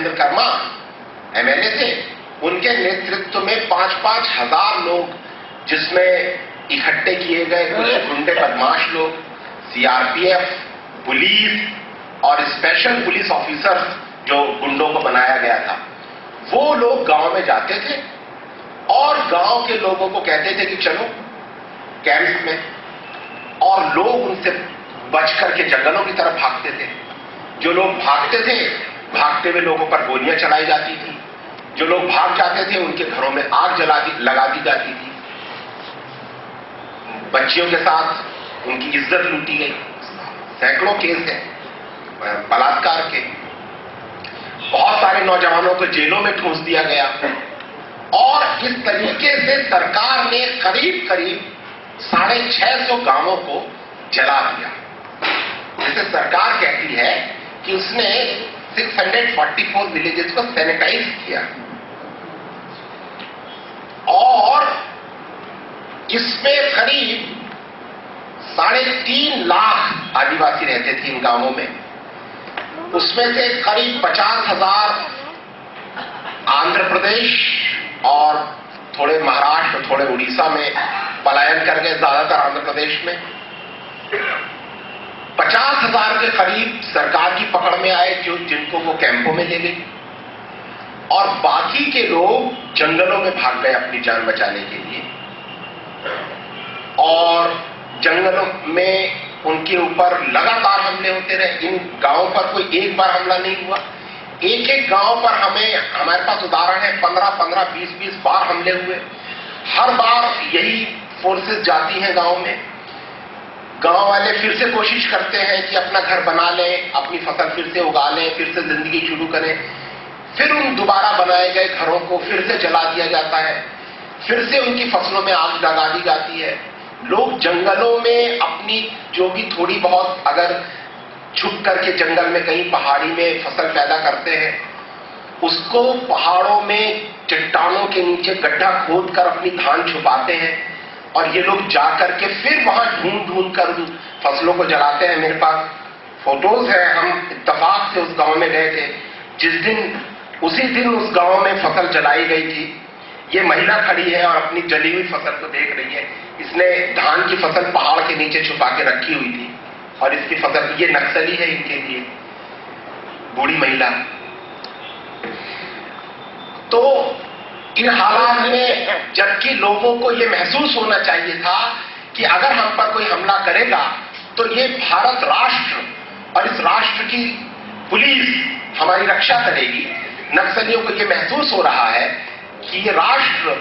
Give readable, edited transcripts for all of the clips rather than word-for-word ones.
Rajendra Karma MLA थे, उनके नेतृत्व में 5-5 हजार लोग, जिसमें इकट्ठे किए गए कुछ गुंडे बदमाश लोग, सीआरपीएफ, पुलिस और स्पेशल पुलिस ऑफिसर्स जो गुंडों को बनाया गया था, वो लोग गांव में जाते थे और गांव के लोगों को कहते थे कि चलो कैंप में, और लोग उनसे बच करके जंगलों की तरफ भागते थे। जो लोग भागते थे, भागते हुए लोगों पर गोलियां चलाई जाती थी। जो लोग भाग जाते थे उनके घरों में आग लगा दी जाती थी। बच्चियों के साथ उनकी इज्जत लूटी गई। सैकड़ों केस हैं बलात्कार के। बहुत सारे नौजवानों को जेलों में ठूंस दिया गया। और इस तरीके से सरकार ने करीब करीब 650 गांवों को जला दिया। जैसे सरकार कहती है कि उसने 644 विलेजेस को सैनिटाइज किया, और इसमें करीब 3.5 लाख आदिवासी रहते थे इन गांवों में। उसमें से करीब 50,000 आंध्र प्रदेश और थोड़े महाराष्ट्र, थोड़े उड़ीसा में पलायन कर गए, ज्यादातर आंध्र प्रदेश में। 50,000 के करीब सरकार की पकड़ में आए, जिनको वो कैंपों में ले गई, और बाकी के लोग जंगलों में भाग गए अपनी जान बचाने के लिए। और जंगलों में उनके ऊपर लगातार हमले होते रहे। इन गांवों पर कोई एक बार हमला नहीं हुआ। एक एक गांव पर हमारे पास उदाहरण है 15-15, 20-20 बार हमले हुए। हर बार यही फोर्सेस जाती हैं गांव में। गांव वाले फिर से कोशिश करते हैं कि अपना घर बना लें, अपनी फसल फिर से उगा लें, फिर से जिंदगी शुरू करें। फिर उन दोबारा बनाए गए घरों को फिर से जला दिया जाता है, फिर से उनकी फसलों में आग लगा दी जाती है। लोग जंगलों में अपनी जो भी थोड़ी बहुत, अगर छुप करके जंगल में कहीं पहाड़ी में फसल पैदा करते हैं, उसको पहाड़ों में चट्टानों के नीचे गड्ढा खोद कर अपनी धान छुपाते हैं, और ये लोग जाकर के फिर वहां ढूंढ कर फसलों को जलाते हैं। मेरे पास फोटोज है, हम इत्तेफाक से उस गांव में गए थे उसी दिन उस गांव में फसल जलाई गई थी। ये महिला खड़ी है और अपनी जली हुई फसल को देख रही है। इसने धान की फसल पहाड़ के नीचे छुपा के रखी हुई थी, और इसकी फसल, ये नक्सली है इनके लिए, बूढ़ी महिला। तो इन हालात में, जबकि लोगों को यह महसूस होना चाहिए था कि अगर हम पर कोई हमला करेगा तो ये भारत राष्ट्र और इस राष्ट्र की पुलिस हमारी रक्षा करेगी, नक्सलियों को यह महसूस हो रहा है कि ये राष्ट्र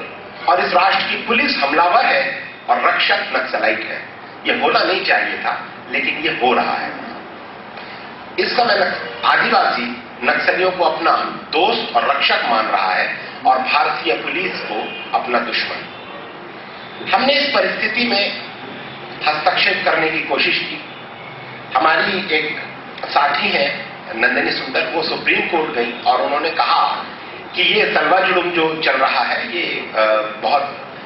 और इस राष्ट्र की पुलिस हमलावर है और रक्षक नक्सलाइट है। यह होना नहीं चाहिए था, लेकिन यह हो रहा है। इस समय आदिवासी नक्सलियों को अपना दोस्त और रक्षक मान रहा है और भारतीय पुलिस को अपना दुश्मन। हमने इस परिस्थिति में हस्तक्षेप करने की कोशिश की। हमारी एक साथी है नंदिनी सुंदर, वो सुप्रीम कोर्ट गई और उन्होंने कहा कि ये तलवा जुलूम जो चल रहा है ये बहुत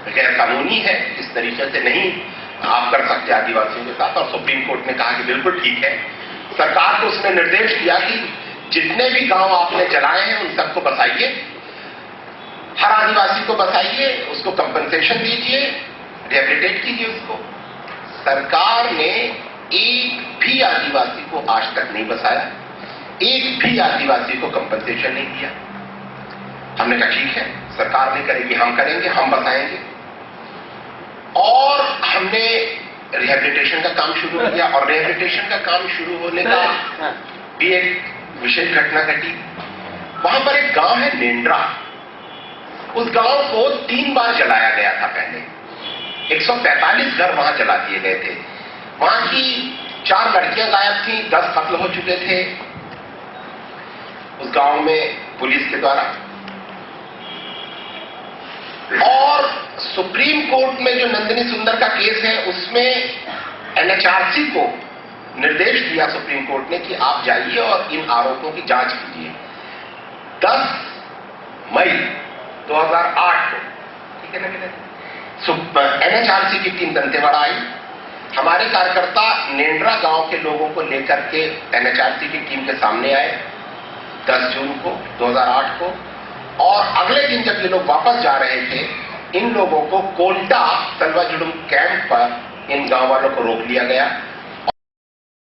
गैर कानूनी है, इस तरीके से नहीं आप कर सकते आदिवासियों के साथ। और सुप्रीम कोर्ट ने कहा कि बिल्कुल ठीक है। सरकार को उसने निर्देश दिया कि जितने भी गांव आपने जलाए हैं उन सबको बसाइए, हर आदिवासी को बसाइए, उसको कंपनसेशन दीजिए, रिहेबिलिटेट कीजिए उसको। सरकार ने एक भी आदिवासी को आज तक नहीं बसाया, एक भी आदिवासी को कंपनसेशन नहीं दिया। हमने कहा ठीक है, सरकार नहीं करेगी, हम करेंगे, हम बसाएंगे। और हमने रिहेबिलिटेशन का काम शुरू किया, और रिहेबिलिटेशन का काम शुरू होने का भी एक विशेष घटना घटी। वहां पर एक गांव है नेंड्रा, उस गांव को 3 बार जलाया गया था पहले। 143 घर वहां जला दिए गए थे। वहां की 4 लड़कियां गायब थी, 10 कत्ल हो चुके थे उस गांव में पुलिस के द्वारा। और सुप्रीम कोर्ट में जो नंदिनी सुंदर का केस है, उसमें एनएचआरसी को निर्देश दिया सुप्रीम कोर्ट ने कि आप जाइए और इन आरोपों की जांच कीजिए। 10 मई 2008 को, ठीक है ना, एनएचआरसी की टीम दंतेवाड़ा आई। हमारे कार्यकर्ता नेंड्रा गांव के लोगों को लेकर के एनएचआरसी की टीम के सामने आए। 10 जून को 2008 को, और अगले दिन जब ये लोग वापस जा रहे थे, इन लोगों को कोल्टा तलवाजुड़ुम कैंप पर इन गांव वालों को रोक लिया गया